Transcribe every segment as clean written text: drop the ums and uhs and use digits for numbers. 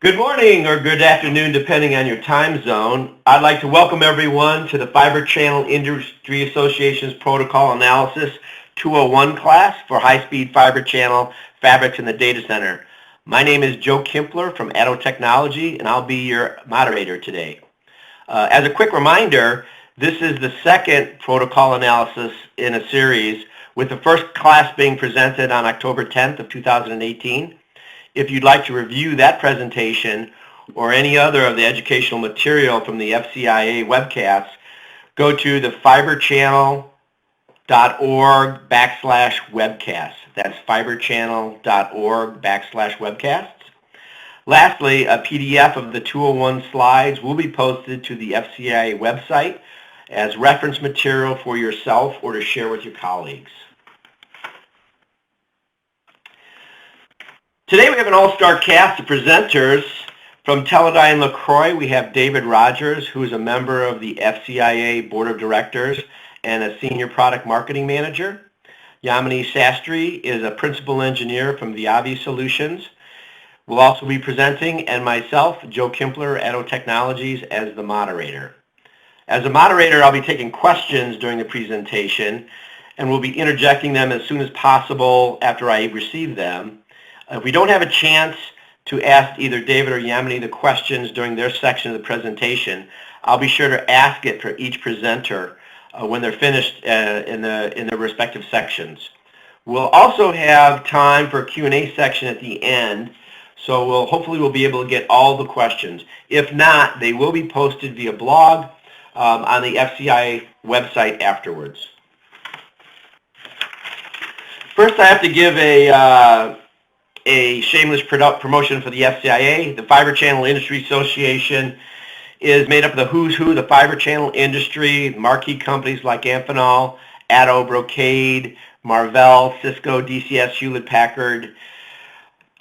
Good morning or good afternoon, depending on your time zone. I'd like to welcome everyone to the Fibre Channel Industry Association's Protocol Analysis 201 class for High-Speed Fibre Channel Fabrics in the Data Center. My name is Joe Kimpler from ATTO Technology, and I'll be your moderator today. As a quick reminder, this is the second protocol analysis in a series, with the first class being presented on October 10th of 2018. If you'd like to review that presentation or any other of the educational material from the FCIA webcast, go to the fibrechannel.org/webcasts. That's fibrechannel.org/webcasts. Lastly, a PDF of the 201 slides will be posted to the FCIA website as reference material for yourself or to share with your colleagues. Today we have an all-star cast of presenters. From Teledyne LeCroy, we have David Rodgers, who is a member of the FCIA Board of Directors and a Senior Product Marketing Manager. Yamini Shastry is a Principal Engineer from Viavi Solutions. We'll also be presenting, and myself, Joe Kimpler, ATTO Technologies, as the moderator. As a moderator, I'll be taking questions during the presentation, and we'll be interjecting them as soon as possible after I receive them. If we don't have a chance to ask either David or Yamini the questions during their section of the presentation, I'll be sure to ask it for each presenter when they're finished in their respective sections. We'll also have time for a Q&A section at the end, so hopefully we'll be able to get all the questions. If not, they will be posted via blog on the FCIA website afterwards. First, I have to give a shameless promotion for the FCIA. The Fibre Channel Industry Association is made up of the who's who, the fibre channel industry, marquee companies like Amphenol, ATTO, Brocade, Marvell, Cisco, DCS, Hewlett-Packard,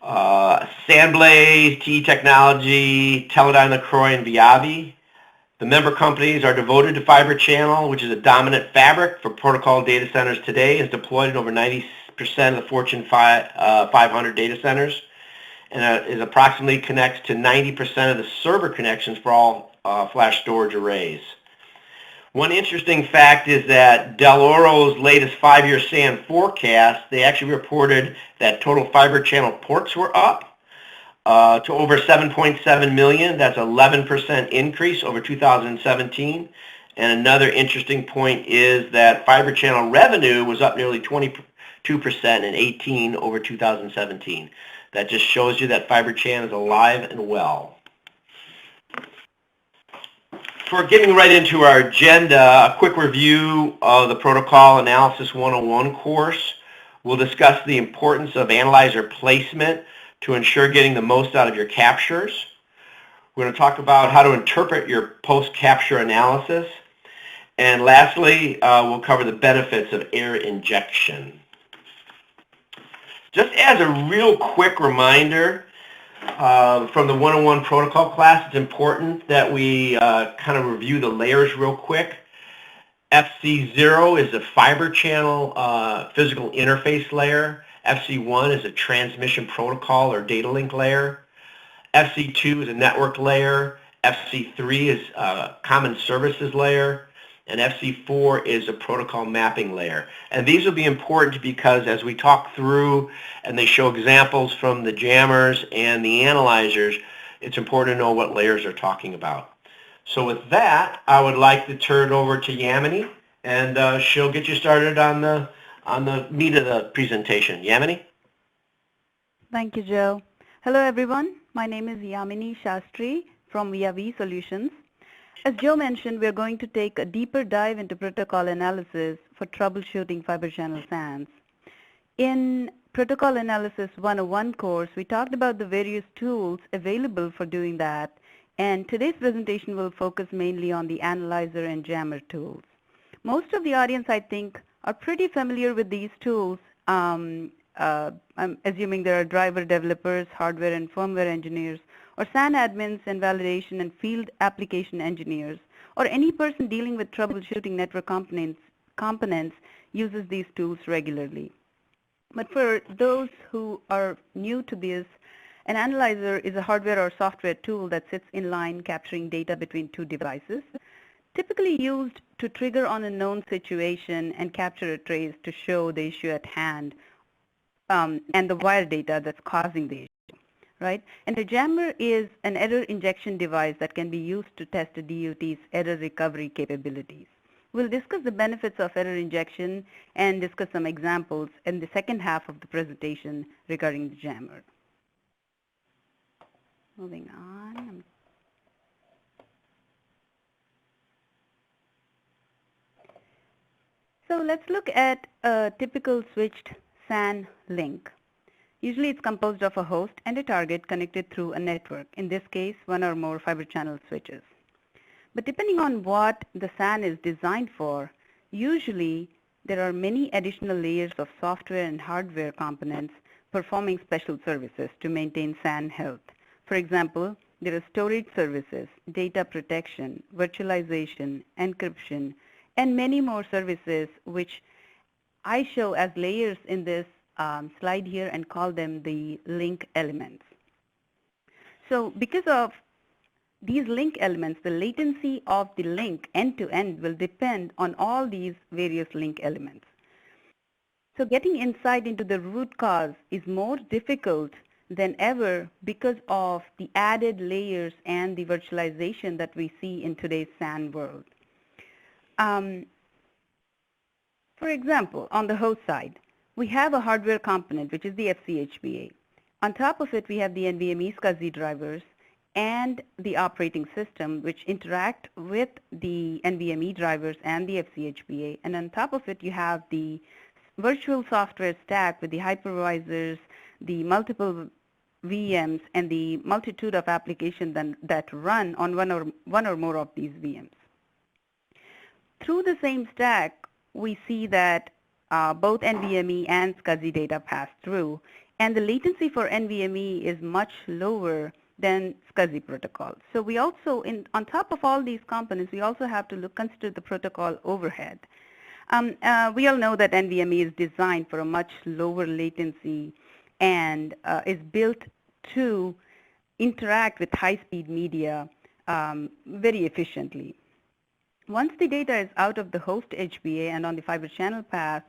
Sandblaze, TE Technology, Teledyne, LeCroy, and Viavi. The member companies are devoted to fibre channel, which is a dominant fabric for protocol data centers today, is deployed in over 90% of the Fortune 500 data centers, and is approximately connects to 90% of the server connections for all flash storage arrays. One interesting fact is that Del Oro's latest 5-year SAN forecast, they actually reported that total fiber channel ports were up to over 7.7 million. That's 11% increase over 2017. And another interesting point is that fiber channel revenue was up nearly 22% in 18 over 2017. That just shows you that fiber channel is alive and well. For getting right into our agenda, a quick review of the Protocol Analysis 101 course. We'll discuss the importance of analyzer placement to ensure getting the most out of your captures. We're going to talk about how to interpret your post-capture analysis. And lastly, we'll cover the benefits of air injection. Just as a real quick reminder from the 101 protocol class, it's important that we kind of review the layers real quick. FC0 is a fiber channel physical interface layer. FC1 is a transmission protocol or data link layer. FC2 is a network layer. FC3 is a common services layer. And FC4 is a protocol mapping layer. And these will be important because as we talk through and they show examples from the jammers and the analyzers, it's important to know what layers they're talking about. So with that, I would like to turn it over to Yamini, and she'll get you started on the meat of the presentation. Yamini? Thank you, Joe. Hello, everyone. My name is Yamini Shastry from Viavi Solutions. As Joe mentioned, we're going to take a deeper dive into protocol analysis for troubleshooting fiber channel SANs. In Protocol Analysis 101 course, we talked about the various tools available for doing that, and today's presentation will focus mainly on the analyzer and jammer tools. Most of the audience, I think, are pretty familiar with these tools. I'm assuming there are driver developers, hardware and firmware engineers, or SAN admins and validation and field application engineers, or any person dealing with troubleshooting network components uses these tools regularly. But for those who are new to this An analyzer is a hardware or software tool that sits in line capturing data between two devices, typically used to trigger on a known situation and capture a trace to show the issue at hand and the wire data that's causing the issue, right? And a jammer is an error injection device that can be used to test a DUT's error recovery capabilities. We'll discuss the benefits of error injection and discuss some examples in the second half of the presentation regarding the jammer. Moving on. So let's look at a typical switched SAN link. Usually it's composed of a host and a target connected through a network, in this case, one or more fiber channel switches. But depending on what the SAN is designed for, usually there are many additional layers of software and hardware components performing special services to maintain SAN health. For example, there are storage services, data protection, virtualization, encryption, and many more services which I show as layers in this slide here and call them the link elements. So because of these link elements, the latency of the link end-to-end will depend on all these various link elements. So getting insight into the root cause is more difficult than ever because of the added layers and the virtualization that we see in today's SAN world. For example, on the host side, we have a hardware component, which is the FCHBA. On top of it, we have the NVMe SCSI drivers and the operating system, which interact with the NVMe drivers and the FCHBA. And on top of it, you have the virtual software stack with the hypervisors, the multiple VMs, and the multitude of applications that run on one or more of these VMs. Through the same stack, we see that both NVMe and SCSI data pass through, and the latency for NVMe is much lower than SCSI protocol. So we also, on top of all these components, we also have to consider the protocol overhead. We all know that NVMe is designed for a much lower latency and is built to interact with high-speed media very efficiently. Once the data is out of the host HBA and on the fiber channel path,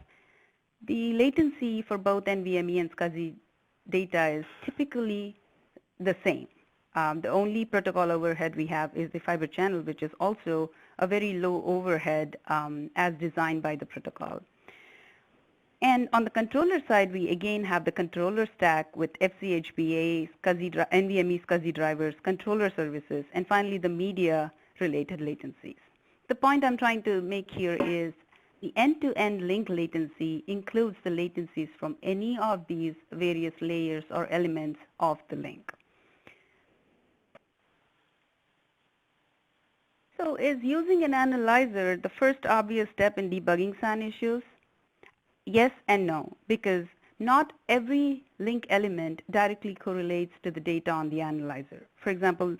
the latency for both NVMe and SCSI data is typically the same. The only protocol overhead we have is the fiber channel, which is also a very low overhead as designed by the protocol. And on the controller side, we again have the controller stack with FCHBA, NVMe SCSI drivers, controller services, and finally the media-related latencies. The point I'm trying to make here is the end-to-end link latency includes the latencies from any of these various layers or elements of the link. So is using an analyzer the first obvious step in debugging SAN issues? Yes and no, because not every link element directly correlates to the data on the analyzer. For example,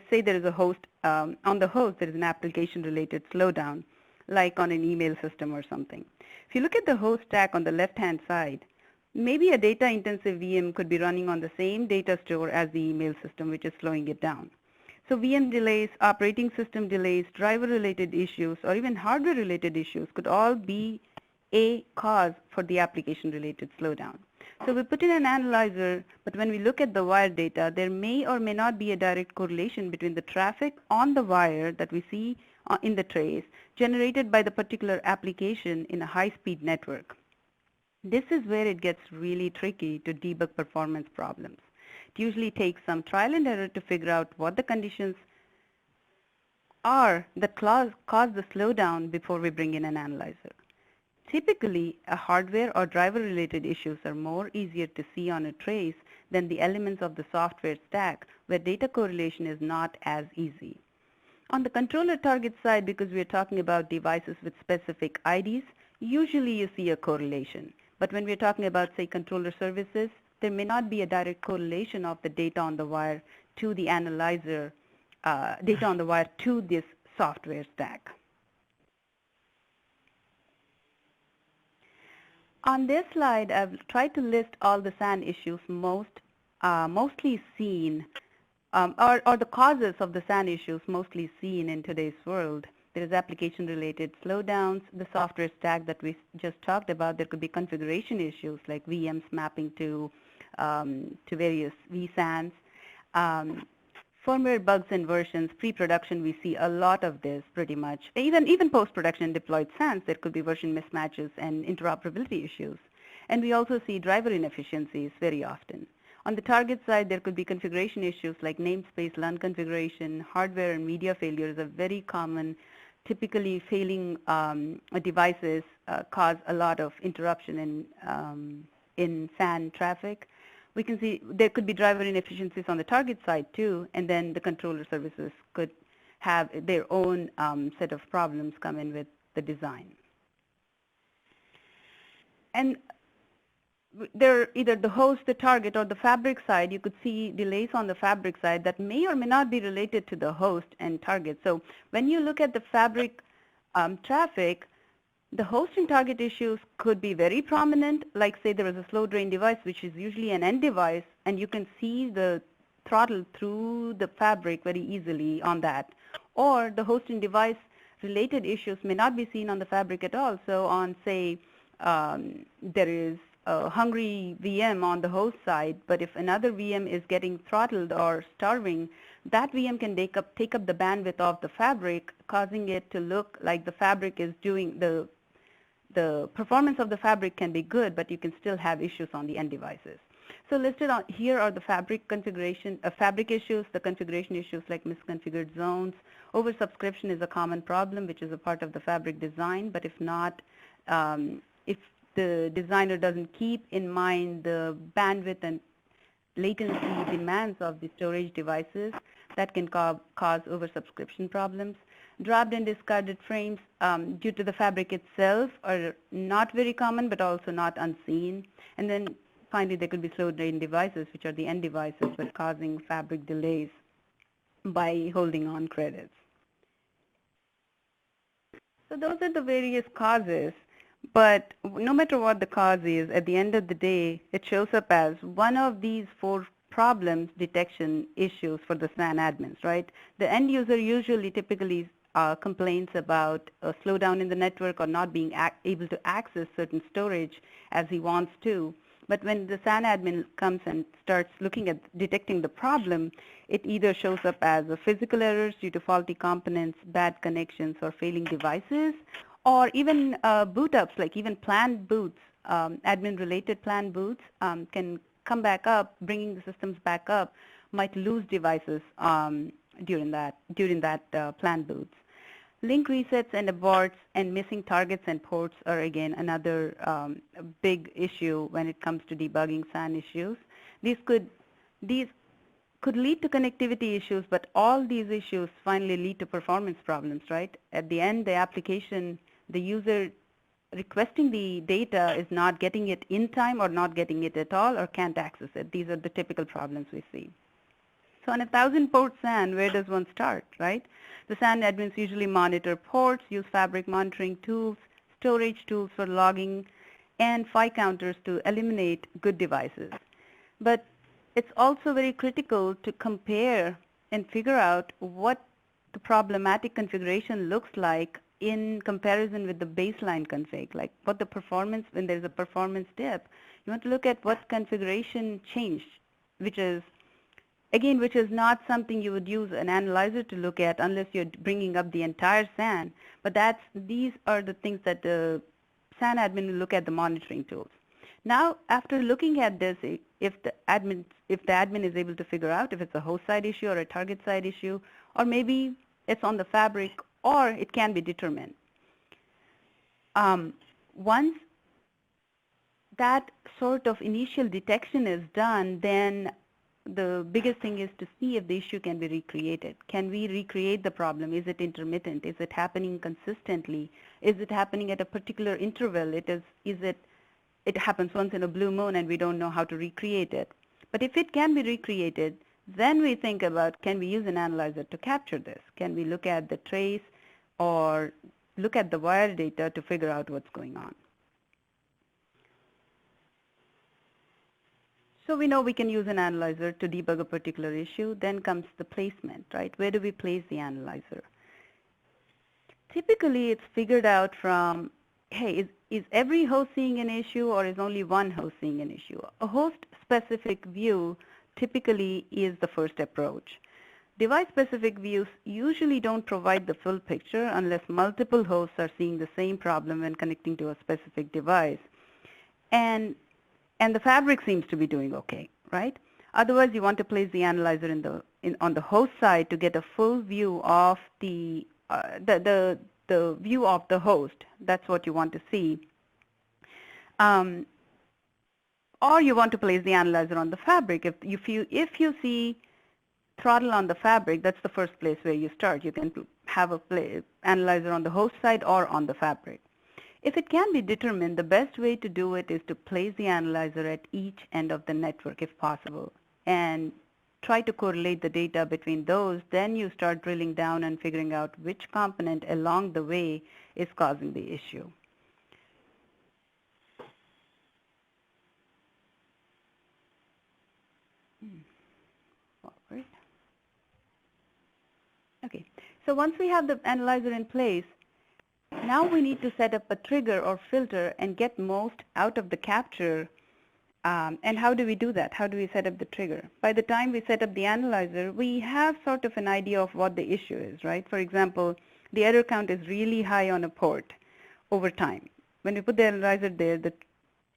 say there is a host, on the host there is an application-related slowdown, like on an email system or something. If you look at the host stack on the left-hand side, maybe a data-intensive VM could be running on the same data store as the email system, which is slowing it down. So VM delays, operating system delays, driver-related issues, or even hardware-related issues could all be a cause for the application-related slowdown. So we put in an analyzer, but when we look at the wire data, there may or may not be a direct correlation between the traffic on the wire that we see in the trace generated by the particular application in a high-speed network. This is where it gets really tricky to debug performance problems. It usually takes some trial and error to figure out what the conditions are that cause the slowdown before we bring in an analyzer. Typically, a hardware or driver-related issues are more easier to see on a trace than the elements of the software stack, where data correlation is not as easy. On the controller target side, because we are talking about devices with specific IDs, usually you see a correlation. But when we're talking about, say, controller services, there may not be a direct correlation of the data on the wire to the analyzer, data on the wire to this software stack. On this slide, I've tried to list all the SAN issues most mostly seen, or the causes of the SAN issues mostly seen in today's world. There is application-related slowdowns, the software stack that we just talked about. There could be configuration issues like VMs mapping to various vSANs. Firmware bugs and versions, pre-production, we see a lot of this pretty much. Even post-production deployed SANs, there could be version mismatches and interoperability issues. And we also see driver inefficiencies very often. On the target side, there could be configuration issues like namespace, LUN configuration, hardware and media failures are very common. Typically, failing devices cause a lot of interruption in SAN traffic. We can see there could be driver inefficiencies on the target side too, and then the controller services could have their own set of problems come in with the design. And there, either the host, the target, or the fabric side, you could see delays on the fabric side that may or may not be related to the host and target. So when you look at the fabric traffic, the host and target issues could be very prominent, like say there is a slow drain device, which is usually an end device, and you can see the throttle through the fabric very easily on that. Or the host and device related issues may not be seen on the fabric at all. So on, say, there is a hungry VM on the host side, but if another VM is getting throttled or starving, that VM can take up the bandwidth of the fabric, causing it to look like the fabric is doing the performance of the fabric can be good, but you can still have issues on the end devices. So listed on here are the fabric configuration, fabric issues, the configuration issues like misconfigured zones. Oversubscription is a common problem, which is a part of the fabric design, but if not, if the designer doesn't keep in mind the bandwidth and latency demands of the storage devices, that can cause oversubscription problems. Dropped and discarded frames due to the fabric itself are not very common, but also not unseen. And then finally, there could be slow drain devices, which are the end devices, but causing fabric delays by holding on credits. So those are the various causes. But no matter what the cause is, at the end of the day, it shows up as one of these 4 problems detection issues for the SAN admins, right? The end user usually typically complains about a slowdown in the network or not being able to access certain storage as he wants to. But when the SAN admin comes and starts looking at detecting the problem, it either shows up as a physical errors due to faulty components, bad connections, or failing devices, or even boot ups, like even planned boots, admin-related planned boots can come back up, bringing the systems back up, might lose devices during that planned boots. Link resets and aborts and missing targets and ports are again another big issue when it comes to debugging SAN issues. These could lead to connectivity issues, but all these issues finally lead to performance problems, right? At the end, the application, the user requesting the data is not getting it in time or not getting it at all or can't access it. These are the typical problems we see. So on a 1,000-port SAN, where does one start, right? The SAN admins usually monitor ports, use fabric monitoring tools, storage tools for logging, and PHY counters to eliminate good devices. But it's also very critical to compare and figure out what the problematic configuration looks like in comparison with the baseline config, like what the performance, when there's a performance dip, you want to look at what configuration changed, which is not something you would use an analyzer to look at unless you're bringing up the entire SAN, but these are the things that the SAN admin will look at, the monitoring tools. Now, after looking at this, if the admin is able to figure out if it's a host side issue or a target side issue, or maybe it's on the fabric, or it can be determined. Once that sort of initial detection is done, then the biggest thing is to see if the issue can be recreated. Can we recreate the problem? Is it intermittent? Is it happening consistently? Is it happening at a particular interval? It happens once in a blue moon and we don't know how to recreate it. But if it can be recreated, then we think about, can we use an analyzer to capture this? Can we look at the trace or look at the wire data to figure out what's going on? So we know we can use an analyzer to debug a particular issue. Then comes the placement, right? Where do we place the analyzer? Typically, it's figured out from, hey, is every host seeing an issue or is only one host seeing an issue? A host-specific view typically is the first approach. Device-specific views usually don't provide the full picture unless multiple hosts are seeing the same problem when connecting to a specific device. And the fabric seems to be doing okay, right? Otherwise, you want to place the analyzer on the host side to get a full view of the view of the host. That's what you want to see. Or you want to place the analyzer on the fabric. If you see throttle on the fabric, that's the first place where you start. You can have a analyzer on the host side or on the fabric. If it can be determined, the best way to do it is to place the analyzer at each end of the network if possible, and try to correlate the data between those. Then you start drilling down and figuring out which component along the way is causing the issue. Forward. Okay, so once we have the analyzer in place, now we need to set up a trigger or filter and get most out of the capture. And how do we do that? How do we set up the trigger? By the time we set up the analyzer, we have sort of an idea of what the issue is, right? For example, the error count is really high on a port over time. When we put the analyzer there,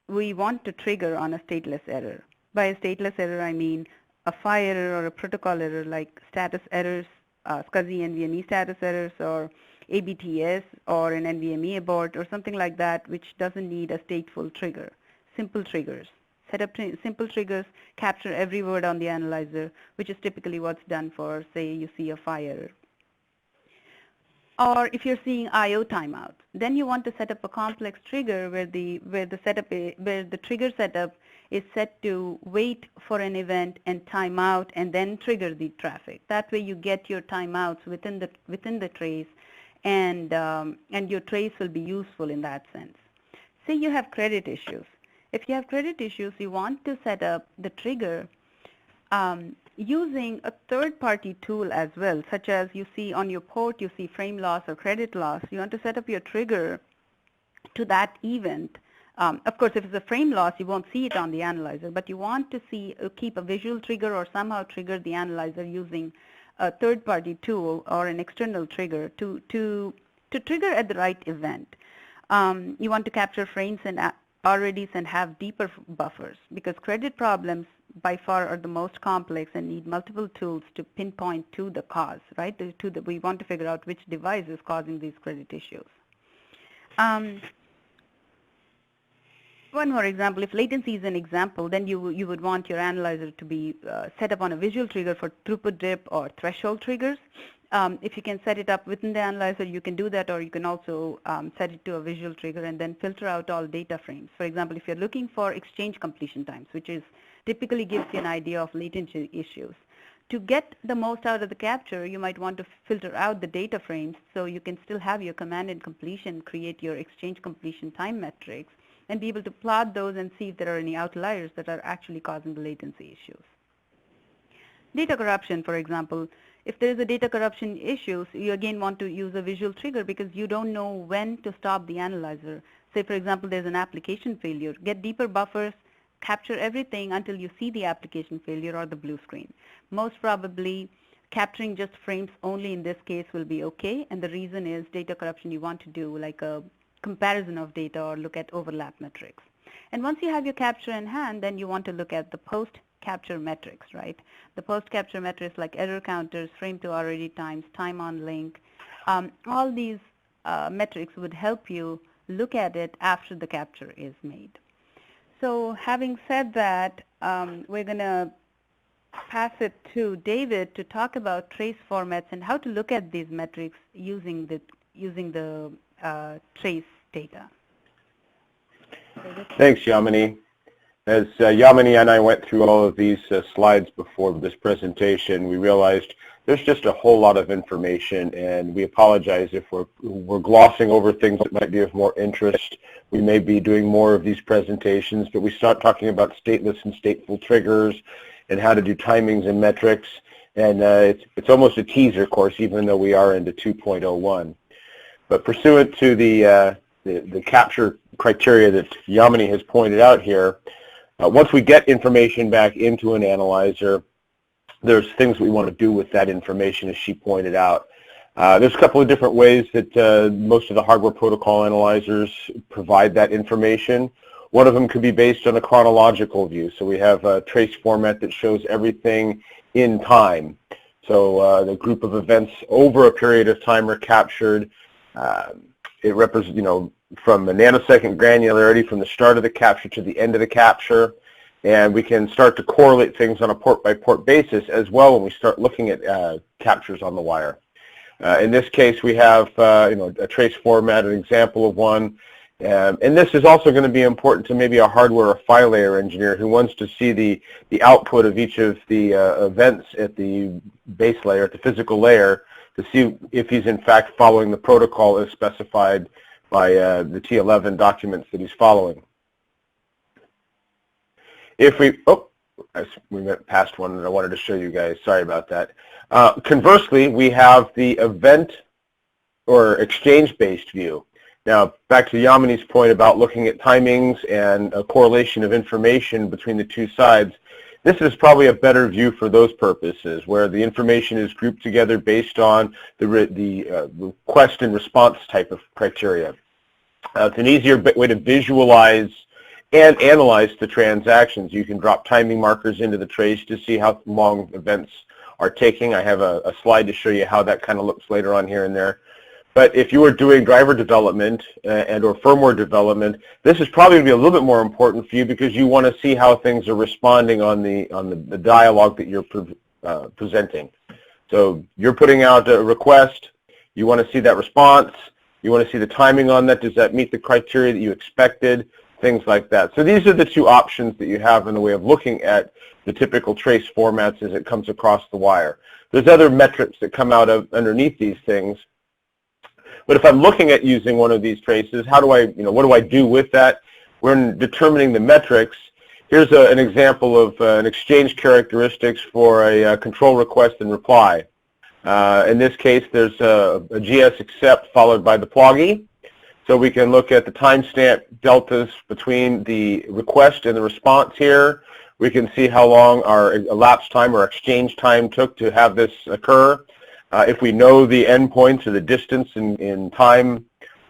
we want to trigger on a stateless error. By a stateless error, I mean a PHY error or a protocol error like status errors, SCSI NVMe status errors, or ABTS, or an NVMe abort, or something like that, which doesn't need a stateful trigger. Simple triggers. Set up simple triggers, capture every word on the analyzer, which is typically what's done for, say, you see a PHY error. Or if you're seeing I/O timeout, then you want to set up a complex trigger where the trigger setup is set to wait for an event and time out and then trigger the traffic. That way you get your timeouts within the trace, and your trace will be useful in that sense. Say you have credit issues. If you have credit issues, you want to set up the trigger using a third-party tool as well, such as you see on your port, you see frame loss or credit loss. You want to set up your trigger to that event. Of course, if it's a frame loss, you won't see it on the analyzer, but you want to keep a visual trigger or somehow trigger the analyzer using a third-party tool or an external trigger to trigger at the right event. You want to capture frames and already and have deeper buffers, because credit problems by far are the most complex and need multiple tools to pinpoint to the cause, right? We want to figure out which device is causing these credit issues. One more example, if latency is an example, then you would want your analyzer to be set up on a visual trigger for throughput dip or threshold triggers. If you can set it up within the analyzer, you can do that, or you can also set it to a visual trigger and then filter out all data frames. For example, if you're looking for exchange completion times, which typically gives you an idea of latency issues. To get the most out of the capture, you might want to filter out the data frames so you can still have your command and completion create your exchange completion time metrics and be able to plot those and see if there are any outliers that are actually causing the latency issues. Data corruption, for example. If there is a data corruption issue, you again want to use a visual trigger because you don't know when to stop the analyzer. Say, for example, there's an application failure. Get deeper buffers, capture everything until you see the application failure or the blue screen. Most probably, capturing just frames only in this case will be okay, and the reason is data corruption, you want to do like a comparison of data or look at overlap metrics. And once you have your capture in hand, then you want to look at the post-capture metrics, right? The post-capture metrics like error counters, frame to already times, time on link. All these metrics would help you look at it after the capture is made. So having said that, we're going to pass it to David to talk about trace formats and how to look at these metrics using the trace data. David? Thanks, Yamini. As Yamini and I went through all of these slides before this presentation, we realized there's just a whole lot of information, and we apologize if we're glossing over things that might be of more interest. We may be doing more of these presentations, but we start talking about stateless and stateful triggers and how to do timings and metrics, and it's almost a teaser course, even though we are into 2.01. But pursuant to the capture criteria that Yamini has pointed out here, once we get information back into an analyzer, there's things we want to do with that information, as she pointed out. There's a couple of different ways that most of the hardware protocol analyzers provide that information. One of them could be based on a chronological view. So we have a trace format that shows everything in time. So the group of events over a period of time are captured. It represents, from a nanosecond granularity from the start of the capture to the end of the capture. And we can start to correlate things on a port-by-port basis as well when we start looking at captures on the wire. In this case, we have a trace format, an example of one. And this is also going to be important to maybe a hardware or file layer engineer who wants to see the output of each of the events at the base layer, at the physical layer, to see if he's in fact following the protocol as specified by the T11 documents that he's following. If we went past one that I wanted to show you guys, sorry about that. Conversely, we have the event or exchange-based view. Now, back to Yamini's point about looking at timings and a correlation of information between the two sides, this is probably a better view for those purposes, where the information is grouped together based on the request and response type of criteria. It's an easier way to visualize and analyze the transactions. You can drop timing markers into the trace to see how long events are taking. I have a slide to show you how that kind of looks later on here and there. But if you are doing driver development and or firmware development, this is probably going to be a little bit more important for you because you want to see how things are responding on the dialogue that you're presenting. So you're putting out a request, you want to see that response, you want to see the timing on that, does that meet the criteria that you expected, things like that. So these are the two options that you have in the way of looking at the typical trace formats as it comes across the wire. There's other metrics that come out of underneath these things. But if I'm looking at using one of these traces, how do I, what do I do with that? We're determining the metrics. Here's an example of an exchange characteristics for a control request and reply. In this case, there's a GS accept followed by the ploggy. So we can look at the timestamp deltas between the request and the response here. We can see how long our elapsed time or exchange time took to have this occur. If we know the endpoints or the distance in time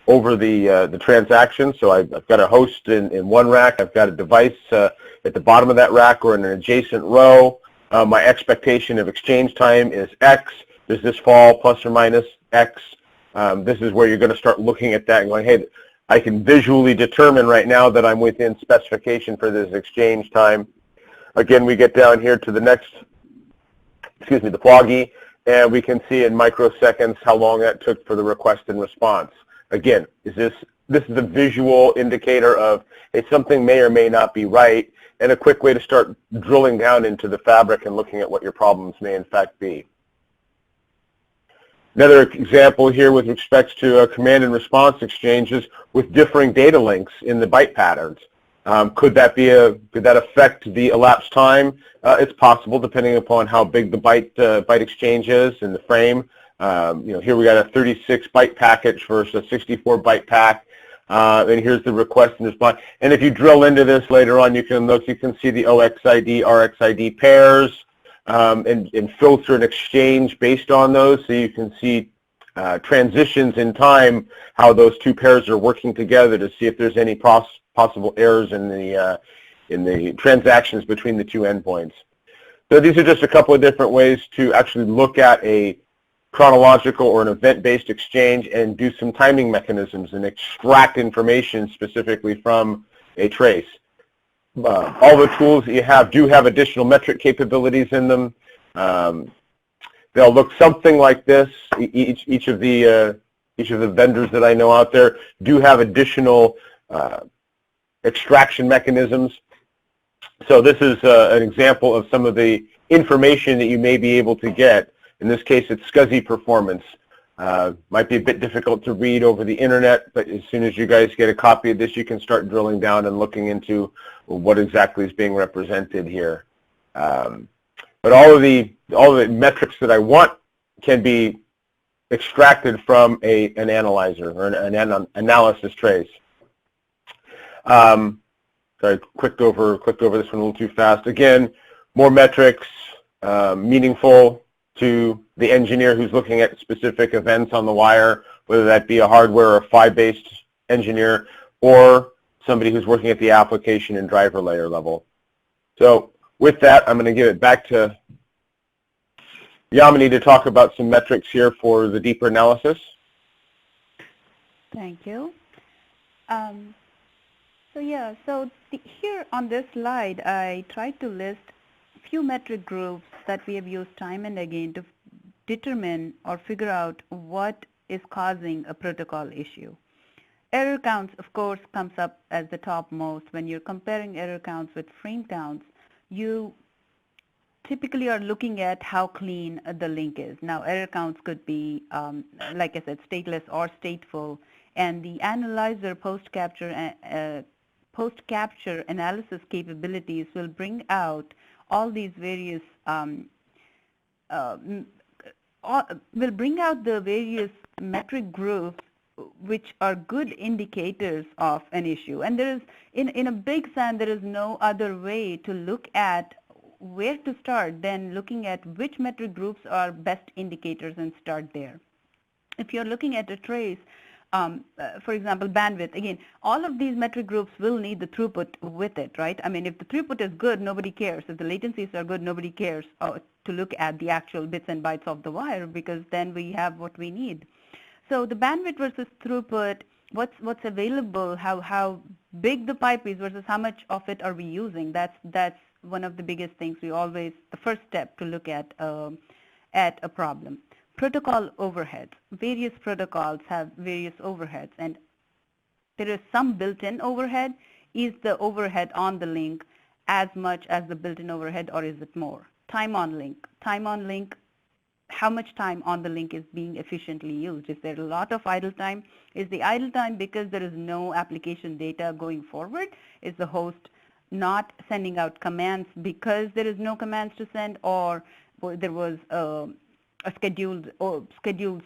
over the transaction, so I've got a host in one rack, I've got a device at the bottom of that rack or in an adjacent row. My expectation of exchange time is X. Does this fall plus or minus X? This is where you're going to start looking at that and going, hey, I can visually determine right now that I'm within specification for this exchange time. Again, we get down here to the next, the ploggy. And we can see in microseconds how long that took for the request and response. Again, this is a visual indicator of, hey, something may or may not be right, and a quick way to start drilling down into the fabric and looking at what your problems may in fact be. Another example here with respect to command and response exchanges with differing data links in the byte patterns. Could that affect the elapsed time? It's possible, depending upon how big the byte exchange is in the frame. Here we got a 36 byte package versus a 64 byte pack, and here's the request and response. And if you drill into this later on, you can see the OXID, RXID pairs, and filter an exchange based on those, so you can see transitions in time, how those two pairs are working together to see if there's any possible errors in the transactions between the two endpoints. So these are just a couple of different ways to actually look at a chronological or an event-based exchange and do some timing mechanisms and extract information specifically from a trace. All the tools that you have do have additional metric capabilities in them. They'll look something like this. Each of the vendors that I know out there do have additional extraction mechanisms. So this is an example of some of the information that you may be able to get. In this case, it's SCSI performance. Might be a bit difficult to read over the internet, but as soon as you guys get a copy of this, you can start drilling down and looking into what exactly is being represented here. But all of the metrics that I want can be extracted from an analyzer or an analysis trace. Sorry, clicked over this one a little too fast. Again, more metrics, meaningful to the engineer who's looking at specific events on the wire, whether that be a hardware or PHY-based engineer or somebody who's working at the application and driver layer level. So with that, I'm going to give it back to Yamini to talk about some metrics here for the deeper analysis. Thank you. Here on this slide, I tried to list a few metric groups that we have used time and again to determine or figure out what is causing a protocol issue. Error counts, of course, comes up as the topmost. When you're comparing error counts with frame counts, you typically are looking at how clean the link is. Now, error counts could be, like I said, stateless or stateful, and the analyzer post-capture analysis capabilities will bring out all these various will bring out the various metric groups which are good indicators of an issue. And there is, in a big sense, there is no other way to look at where to start than looking at which metric groups are best indicators and start there. If you're looking at a trace, for example, bandwidth, again, all of these metric groups will need the throughput with it, right? I mean, if the throughput is good, nobody cares. If the latencies are good, nobody cares to look at the actual bits and bytes of the wire, because then we have what we need. So the bandwidth versus throughput, what's available, how big the pipe is versus how much of it are we using, that's one of the biggest things we always, the first step to look at a problem. Protocol overheads. Various protocols have various overheads, and there is some built-in overhead. Is the overhead on the link as much as the built-in overhead, or is it more? Time on link. Time on link, how much time on the link is being efficiently used? Is there a lot of idle time? Is the idle time because there is no application data going forward? Is the host not sending out commands because there is no commands to send, or there was a scheduled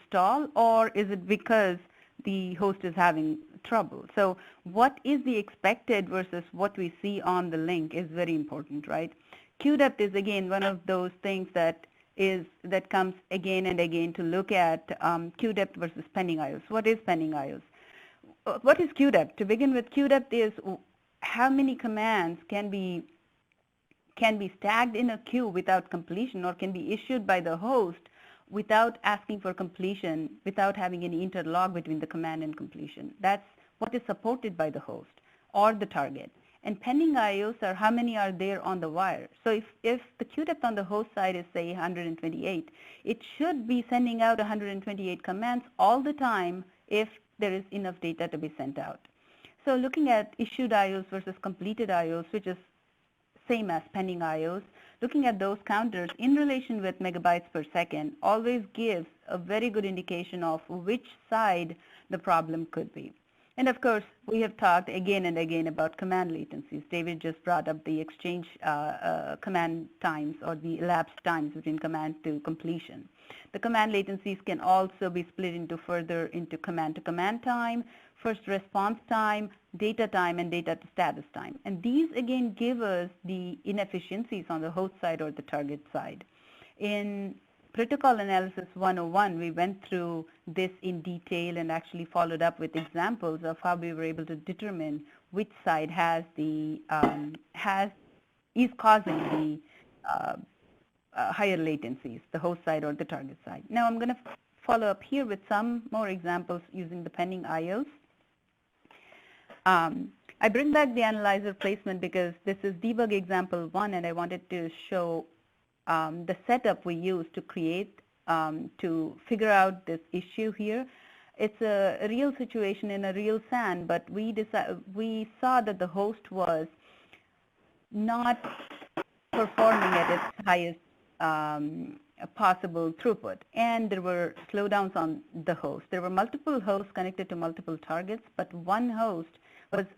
stall, or is it because the host is having trouble? So what is the expected versus what we see on the link is very important, right? Queue depth is again one of those things that comes again and again to look at queue depth versus pending IOs. What is pending IOs? What is queue depth? To begin with, queue depth is how many commands can be stacked in a queue without completion, or can be issued by the host without asking for completion, without having any interlog between the command and completion. That's what is supported by the host or the target. And pending IOs are how many are there on the wire. So if the queue depth on the host side is, say, 128, it should be sending out 128 commands all the time if there is enough data to be sent out. So looking at issued IOs versus completed IOs, which is same as pending IOs, looking at those counters in relation with megabytes per second always gives a very good indication of which side the problem could be. And of course, we have talked again and again about command latencies. David just brought up the exchange command times, or the elapsed times between command to completion. The command latencies can also be split into further into command to command time, first response time, data time, and data to status time. And these again give us the inefficiencies on the host side or the target side. In Protocol Analysis 101, we went through this in detail and actually followed up with examples of how we were able to determine which side is causing the higher latencies, the host side or the target side. Now I'm going to follow up here with some more examples using the pending IOs. I bring back the analyzer placement because this is debug example 1, and I wanted to show the setup we use to create, to figure out this issue here. It's a real situation in a real SAN, but we saw that the host was not performing at its highest possible throughput, and there were slowdowns on the host. There were multiple hosts connected to multiple targets, but one host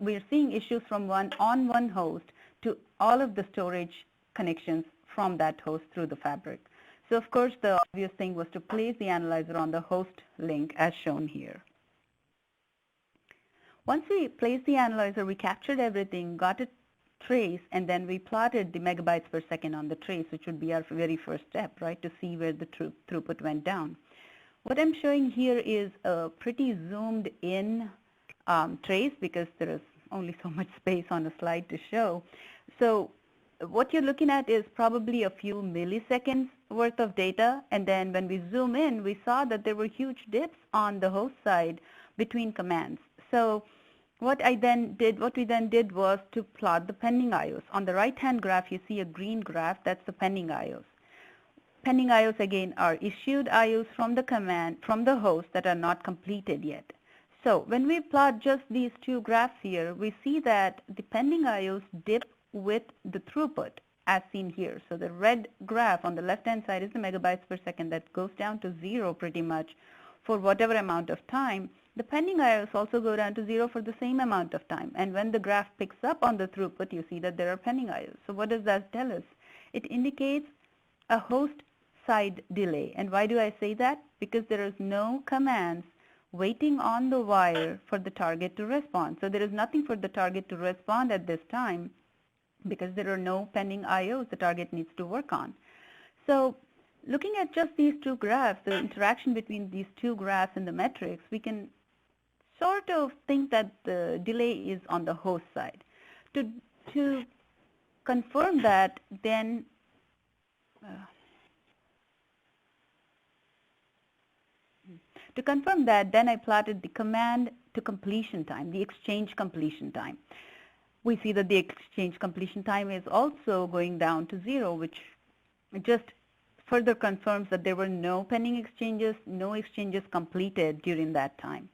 we're seeing issues from one host to all of the storage connections from that host through the fabric. So of course the obvious thing was to place the analyzer on the host link as shown here. Once we placed the analyzer, we captured everything, got a trace, and then we plotted the megabytes per second on the trace, which would be our very first step, right, to see where the throughput went down. What I'm showing here is a pretty zoomed in trace because there is only so much space on a slide to show. So what you're looking at is probably a few milliseconds worth of data, and then when we zoom in, we saw that there were huge dips on the host side between commands. So what we then did was to plot the pending IOs. On the right-hand graph, you see a green graph. That's the pending IOs. Pending IOs, again, are issued IOs from the host that are not completed yet. So when we plot just these two graphs here, we see that the pending IOs dip with the throughput as seen here. So the red graph on the left-hand side is the megabytes per second that goes down to 0 pretty much for whatever amount of time. The pending IOs also go down to 0 for the same amount of time. And when the graph picks up on the throughput, you see that there are pending IOs. So what does that tell us? It indicates a host side delay. And why do I say that? Because there is no commands waiting on the wire for the target to respond. So there is nothing for the target to respond at this time because there are no pending IOs the target needs to work on. So looking at just these two graphs, the interaction between these two graphs and the metrics, we can sort of think that the delay is on the host side. To confirm that, then I plotted the command to completion time, the exchange completion time. We see that the exchange completion time is also going down to 0, which just further confirms that there were no pending exchanges, no exchanges completed during that time.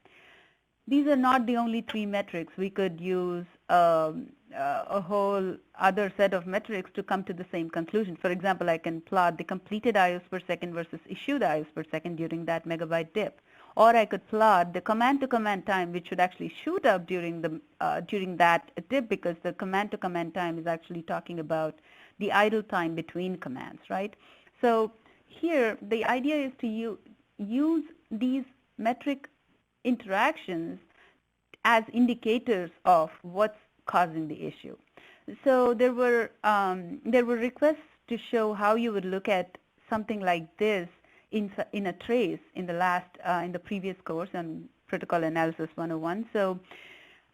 These are not the only three metrics. We could use a whole other set of metrics to come to the same conclusion. For example, I can plot the completed IOs per second versus issued IOs per second during that megabyte dip. Or I could plot the command-to-command time, which should actually shoot up during that dip, because the command-to-command time is actually talking about the idle time between commands, right? So here, the idea is to use these metric interactions as indicators of what's causing the issue. So there were requests to show how you would look at something like this in a trace in the previous course on Protocol Analysis 101. So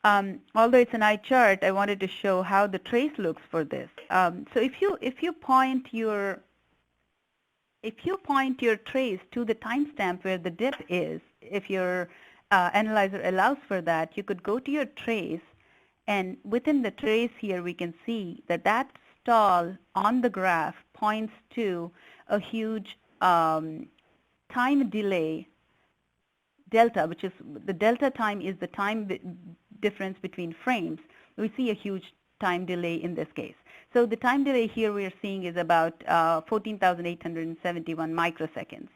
although it's an eye chart, I wanted to show how the trace looks for this. So if you point your trace to the timestamp where the dip is, if your analyzer allows for that, you could go to your trace, and within the trace here we can see that that stall on the graph points to a huge time delay delta, which is the delta time is the time difference between frames. We see a huge time delay in this case. So the time delay here we are seeing is about 14,871 microseconds.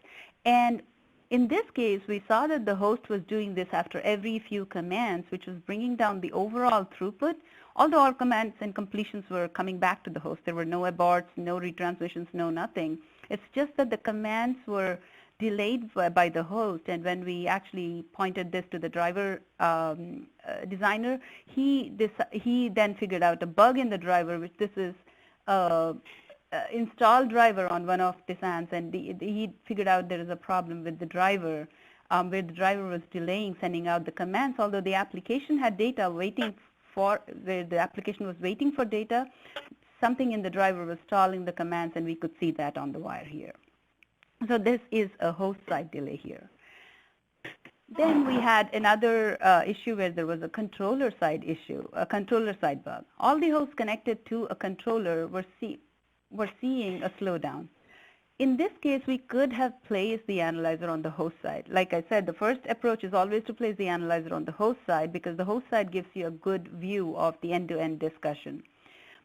And in this case, we saw that the host was doing this after every few commands, which was bringing down the overall throughput. Although all commands and completions were coming back to the host, there were no aborts, no retransmissions, no nothing. It's just that the commands were delayed by the host, and when we actually pointed this to the driver designer, he then figured out a bug in the driver, which this is installed driver on one of the SANs, and he figured out there is a problem with the driver, where the driver was delaying sending out the commands, although the application had data waiting for, where the application was waiting for data, something in the driver was stalling the commands, and we could see that on the wire here. So this is a host side delay here. Then we had another issue where there was a controller side issue, a controller side bug. All the hosts connected to a controller were seeing a slowdown. In this case, we could have placed the analyzer on the host side. Like I said, the first approach is always to place the analyzer on the host side because the host side gives you a good view of the end-to-end discussion.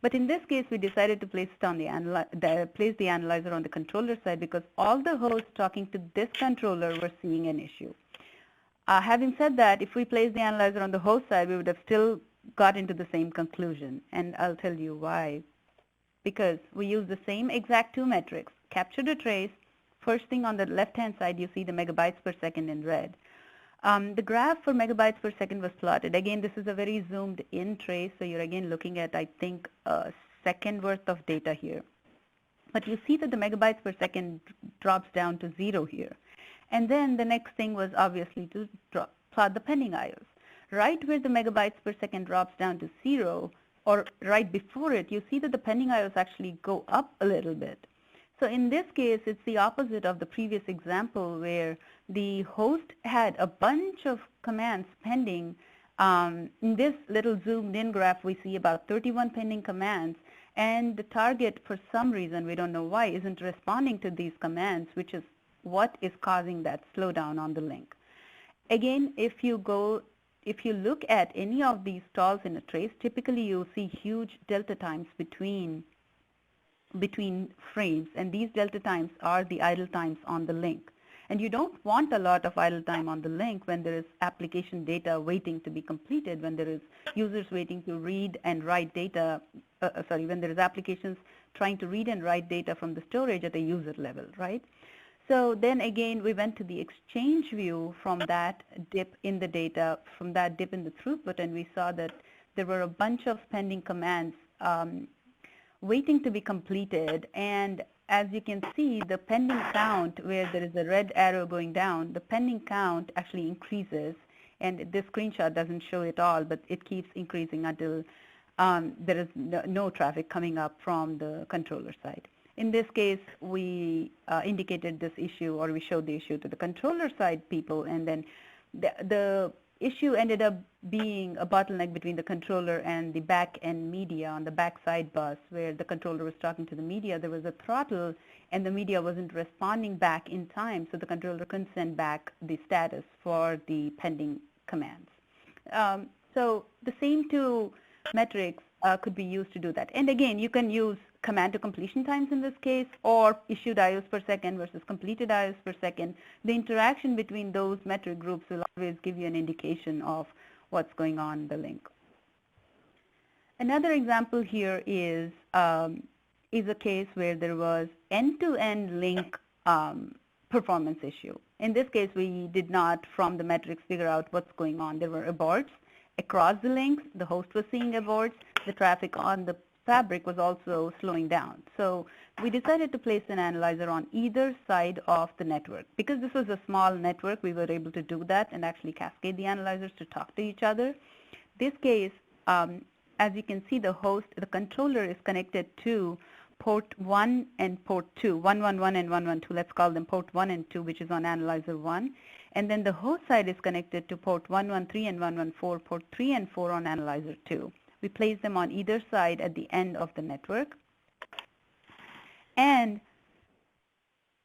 But in this case, we decided to place it on place the analyzer on the controller side because all the hosts talking to this controller were seeing an issue. Having said that, if we placed the analyzer on the host side, we would have still got into the same conclusion, and I'll tell you why. Because we use the same exact two metrics, captured a trace. First thing on the left-hand side, you see the megabytes per second in red. The graph for megabytes per second was plotted. Again, this is a very zoomed in trace, so you're again looking at, I think, a second worth of data here. But you see that the megabytes per second drops down to 0 here. And then the next thing was obviously to plot the pending IOs. Right where the megabytes per second drops down to 0, or right before it, you see that the pending IOs actually go up a little bit. So in this case, it's the opposite of the previous example where the host had a bunch of commands pending. In this little zoomed in graph, we see about 31 pending commands, and the target, for some reason, we don't know why, isn't responding to these commands, which is what is causing that slowdown on the link. Again, if you look at any of these stalls in a trace, typically you'll see huge delta times between frames, and these delta times are the idle times on the link. And you don't want a lot of idle time on the link when there is application data waiting to be completed, when there is users waiting to read and write data, when there is applications trying to read and write data from the storage at a user level, right? So then again, we went to the exchange view from that dip in the data, from that dip in the throughput, and we saw that there were a bunch of pending commands waiting to be completed. And as you can see, the pending count, where there is a red arrow going down, the pending count actually increases. And this screenshot doesn't show it all, but it keeps increasing until there is no traffic coming up from the controller side. In this case, we indicated this issue, or we showed the issue to the controller side people, and then the issue ended up being a bottleneck between the controller and the back-end media on the backside bus, where the controller was talking to the media. There was a throttle, and the media wasn't responding back in time, so the controller couldn't send back the status for the pending commands. So the same two metrics could be used to do that. And again, you can use command to completion times in this case, or issued IOs per second versus completed IOs per second. The interaction between those metric groups will always give you an indication of what's going on in the link. Another example here is a case where there was end-to-end link performance issue. In this case, we did not, from the metrics, figure out what's going on. There were aborts across the links. The host was seeing aborts. The traffic on the fabric was also slowing down. So we decided to place an analyzer on either side of the network. Because this was a small network, we were able to do that and actually cascade the analyzers to talk to each other. This case, as you can see, the controller is connected to port 1 and port 2, 111 and 112. Let's call them port 1 and 2, which is on analyzer 1. And then the host side is connected to port 113 and 114, port 3 and 4 on analyzer 2. We place them on either side at the end of the network. And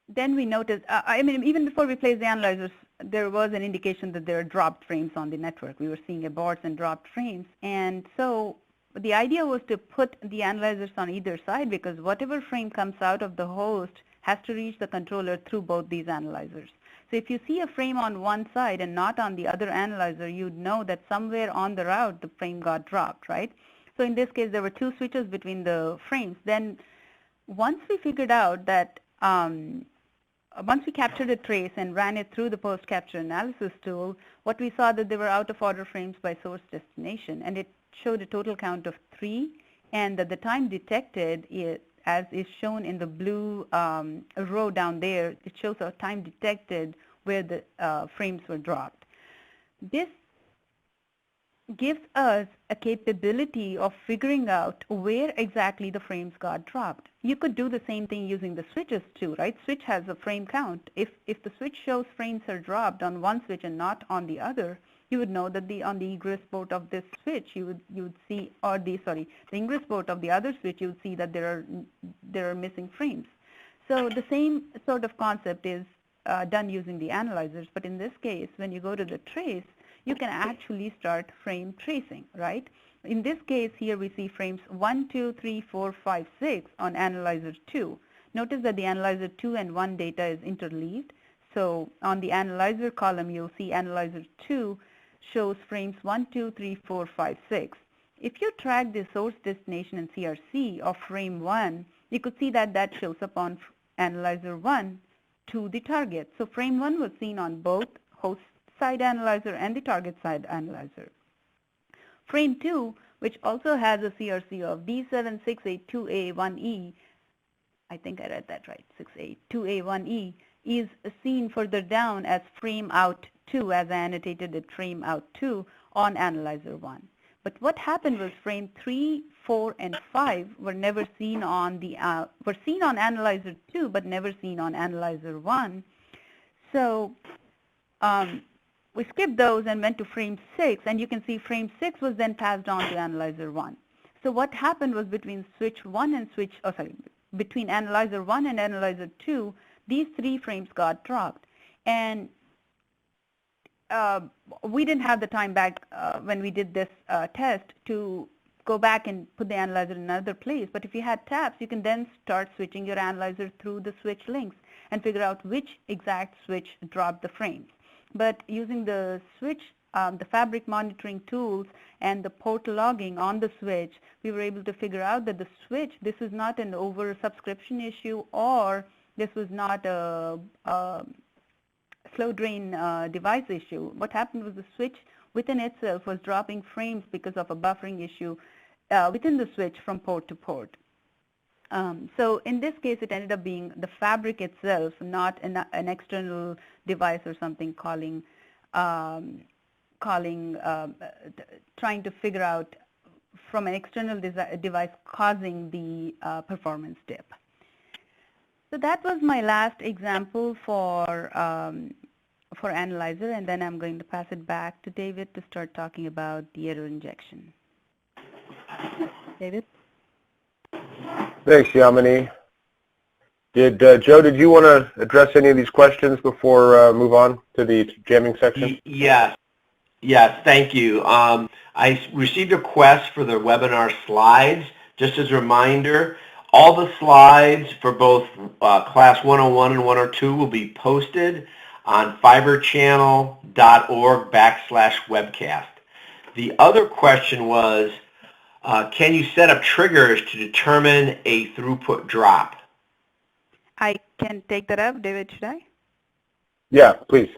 then we noticed, even before we placed the analyzers, there was an indication that there are dropped frames on the network. We were seeing aborts and dropped frames. And so the idea was to put the analyzers on either side, because whatever frame comes out of the host has to reach the controller through both these analyzers. So if you see a frame on one side and not on the other analyzer, you'd know that somewhere on the route the frame got dropped, right? So in this case, there were two switches between the frames. Then once we figured out that, once we captured a trace and ran it through the post-capture analysis tool, what we saw that there were out-of-order frames by source destination, and it showed a total count of 3, and that the time detected is, as is shown in the blue row down there, it shows our time detected where the frames were dropped. This gives us a capability of figuring out where exactly the frames got dropped. You could do the same thing using the switches too, right? Switch has a frame count. If the switch shows frames are dropped on one switch and not on the other, you would know that on the egress port of this switch, you would see, or the ingress port of the other switch, you would see that there are missing frames. So the same sort of concept is done using the analyzers, but in this case, when you go to the trace, you can actually start frame tracing, right? in this case here we see frames 1, 2, 3, 4, 5, 6 on analyzer 2. Notice that the analyzer 2 and 1 data is interleaved. So on the analyzer column, you'll see analyzer 2 shows frames 1, 2, 3, 4, 5, 6. If you track the source destination and CRC of frame 1, you could see that that shows up on analyzer 1 to the target. So frame 1 was seen on both host side analyzer and the target side analyzer. Frame 2, which also has a CRC of D7682A1E, I think I read that right, 682A1E, is seen further down as frame out 2, as I annotated it, frame out 2 on analyzer 1. But what happened was frame 3, 4, and 5 were never seen on the were seen on analyzer 2, but never seen on analyzer 1. So we skipped those and went to frame 6, and you can see frame 6 was then passed on to analyzer 1. So what happened was between switch 1 and between analyzer 1 and analyzer 2, these 3 frames got dropped. And we didn't have the time back when we did this test to go back and put the analyzer in another place. But if you had tabs, you can then start switching your analyzer through the switch links and figure out which exact switch dropped the frames. But using the switch, the fabric monitoring tools and the port logging on the switch, we were able to figure out that the switch, this is not an over-subscription issue, or this was not a slow drain device issue. What happened was the switch within itself was dropping frames because of a buffering issue within the switch from port to port. So in this case, it ended up being the fabric itself, not an external device or something trying to figure out from an external device causing the performance dip. So that was my last example for analyzer, and then I'm going to pass it back to David to start talking about the error injection. David? Thanks, Yamini. Joe, did you want to address any of these questions before move on to the jamming section? Yes, thank you. I received a request for the webinar slides. Just as a reminder, all the slides for both Class 101 and 102 will be posted on fibrechannel.org/webcast. The other question was, can you set up triggers to determine a throughput drop? I can take that up. David, should I? Yeah, please.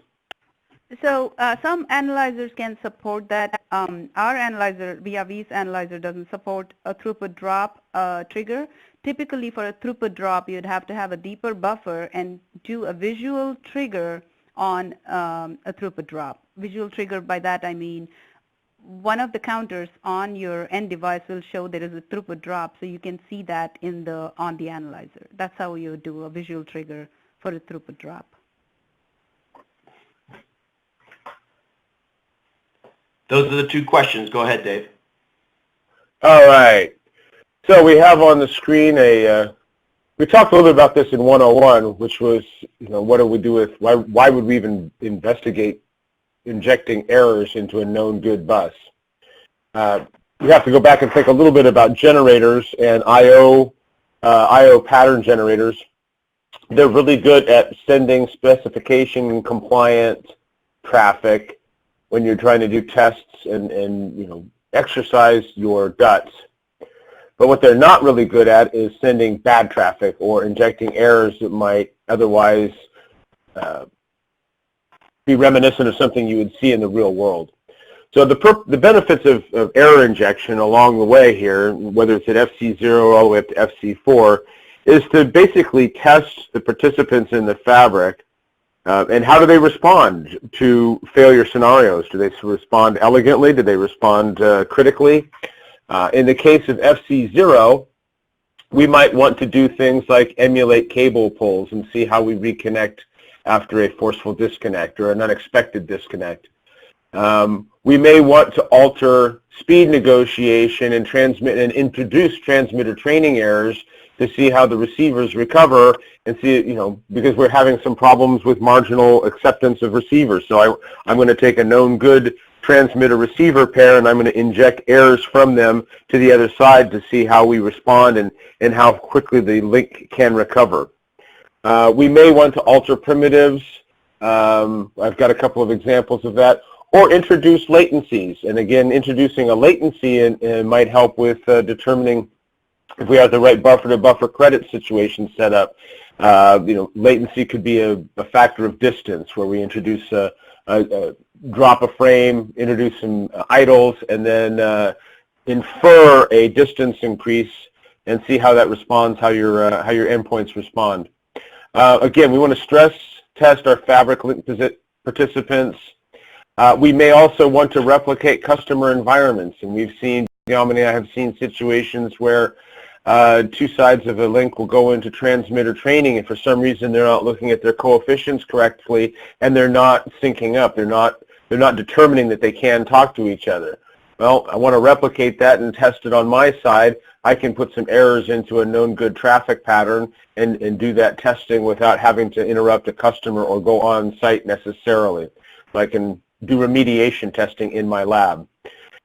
So some analyzers can support that. Our analyzer, Viavi's analyzer, doesn't support a throughput drop trigger. Typically for a throughput drop, you'd have to have a deeper buffer and do a visual trigger on a throughput drop. Visual trigger, by that I mean one of the counters on your end device will show there is a throughput drop, so you can see that on the analyzer. That's how you do a visual trigger for a throughput drop. Those are the 2 questions. Go ahead, Dave. All right. So we have on the screen we talked a little bit about this in 101, which was, what do we do with, why would we even investigate injecting errors into a known good bus? We have to go back and think a little bit about generators and IO pattern generators. They're really good at sending specification compliant traffic when you're trying to do tests and exercise your guts. But what they're not really good at is sending bad traffic or injecting errors that might otherwise be reminiscent of something you would see in the real world. So the benefits of error injection along the way here, whether it's at FC0 all the way up to FC4, is to basically test the participants in the fabric and how do they respond to failure scenarios. Do they respond elegantly? Do they respond critically? In the case of FC0, we might want to do things like emulate cable pulls and see how we reconnect after a forceful disconnect or an unexpected disconnect. We may want to alter speed negotiation and introduce transmitter training errors to see how the receivers recover and see, because we're having some problems with marginal acceptance of receivers. So I'm going to take a known good transmitter-receiver pair, and I'm going to inject errors from them to the other side to see how we respond and how quickly the link can recover. We may want to alter primitives. I've got a couple of examples of that. Or introduce latencies. And again, introducing a latency might help with determining if we have the right buffer-to-buffer credit situation set up. Latency could be a factor of distance, where we introduce drop a frame, introduce some idles, and then infer a distance increase and see how that responds, how your endpoints respond. Again, we want to stress test our fabric link participants. We may also want to replicate customer environments, and we've seen, Yamini, I have seen situations where two sides of a link will go into transmitter training, and for some reason they're not looking at their coefficients correctly, and they're not syncing up. They're not determining that they can talk to each other. Well, I want to replicate that and test it on my side. I can put some errors into a known good traffic pattern and do that testing without having to interrupt a customer or go on site necessarily. So I can do remediation testing in my lab.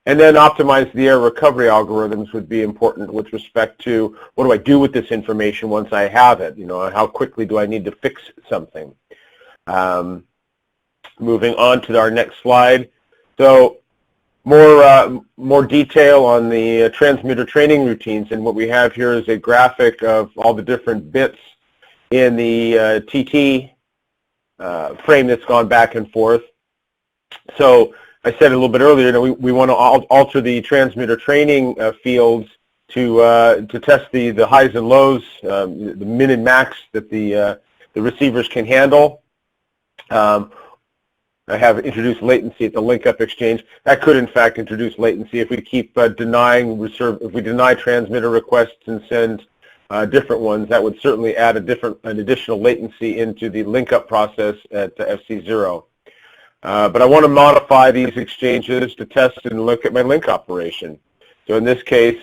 And then optimize the error recovery algorithms would be important with respect to what do I do with this information once I have it? How quickly do I need to fix something? Moving on to our next slide. So more detail on the transmitter training routines, and what we have here is a graphic of all the different bits in the TT frame that's gone back and forth. So I said a little bit earlier, we want to alter the transmitter training fields to test the highs and lows, the min and max that the receivers can handle. I have introduced latency at the link-up exchange. That could, in fact, introduce latency if we keep if we deny transmitter requests and send different ones. That would certainly add an additional latency into the link-up process at FC0. But I want to modify these exchanges to test and look at my link operation. So in this case,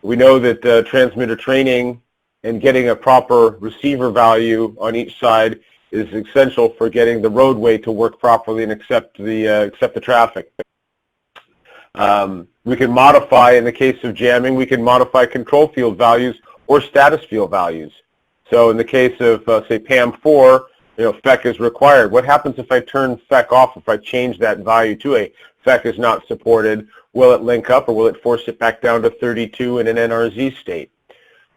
we know that transmitter training and getting a proper receiver value on each side is essential for getting the roadway to work properly and accept the traffic. We can modify, in the case of jamming, we can modify control field values or status field values. So in the case of, say, PAM4, FEC is required. What happens if I turn FEC off, if I change that value to a FEC is not supported? Will it link up, or will it force it back down to 32 in an NRZ state?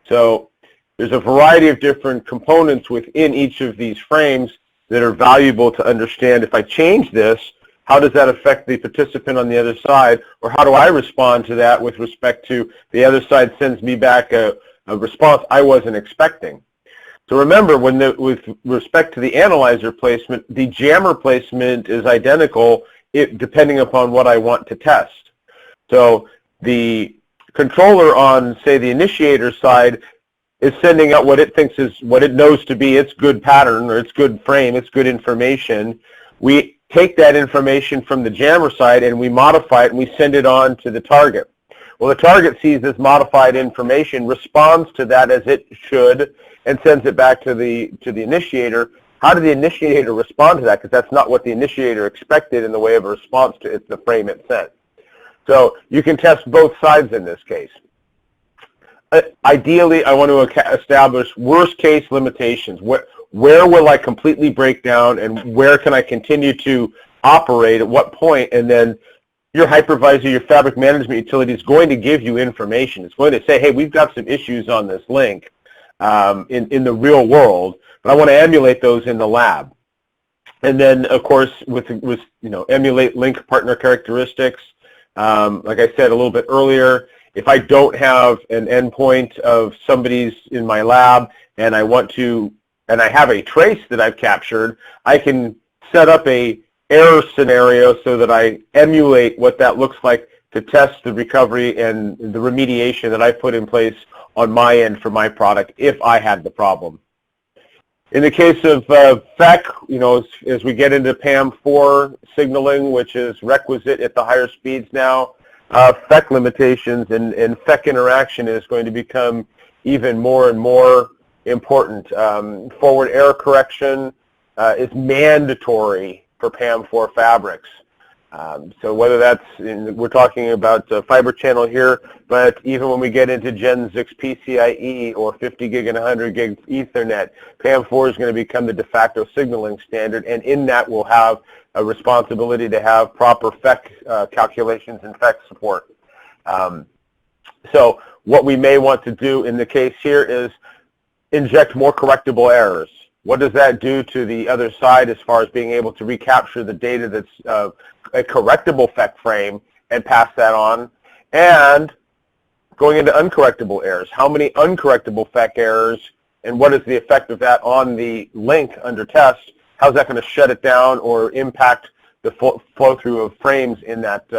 So there's a variety of different components within each of these frames that are valuable to understand. If I change this, how does that affect the participant on the other side, or how do I respond to that with respect to the other side sends me back a response I wasn't expecting? So remember, with respect to the analyzer placement, the jammer placement is identical depending upon what I want to test. So the controller on, say, the initiator side is sending out what it thinks is what it knows to be its good pattern or its good frame, its good information. We take that information from the jammer side and we modify it and we send it on to the target. Well, the target sees this modified information, responds to that as it should, and sends it back to the initiator. How did the initiator respond to that? Because that's not what the initiator expected in the way of a response to the frame it sent. So you can test both sides in this case. Ideally, I want to establish worst case limitations. Where will I completely break down, and where can I continue to operate at what point? And then your hypervisor, your fabric management utility is going to give you information. It's going to say, hey, we've got some issues on this link in the real world, but I want to emulate those in the lab. And then, of course, with emulate link partner characteristics. Like I said a little bit earlier, if I don't have an endpoint of somebody's in my lab and I have a trace that I've captured, I can set up a error scenario so that I emulate what that looks like to test the recovery and the remediation that I put in place on my end for my product if I had the problem. In the case of FEC, as we get into PAM4 signaling, which is requisite at the higher speeds now, FEC limitations and FEC interaction is going to become even more and more important. Forward error correction is mandatory for PAM4 fabrics. So whether that's, we're talking about fiber channel here, but even when we get into Gen 6 PCIe or 50 gig and 100 gig Ethernet, PAM4 is going to become the de facto signaling standard, and in that we'll have a responsibility to have proper FEC calculations and FEC support. So what we may want to do in the case here is inject more correctable errors. What does that do to the other side as far as being able to recapture the data that's a correctable FEC frame and pass that on? And going into uncorrectable errors, how many uncorrectable FEC errors, and what is the effect of that on the link under test? How's that going to shut it down or impact the flow through of frames in that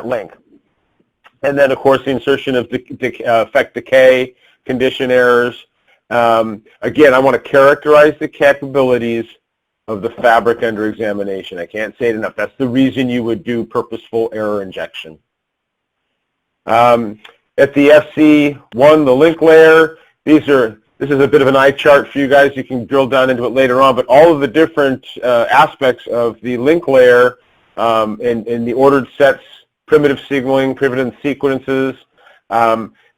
link? And then, of course, the insertion of FEC decay, condition errors. Again, I want to characterize the capabilities of the fabric under examination. I can't say it enough. That's the reason you would do purposeful error injection. At the FC1, the link layer, this is a bit of an eye chart for you guys. You can drill down into it later on, but all of the different aspects of the link layer and the ordered sets, primitive signaling, primitive sequences,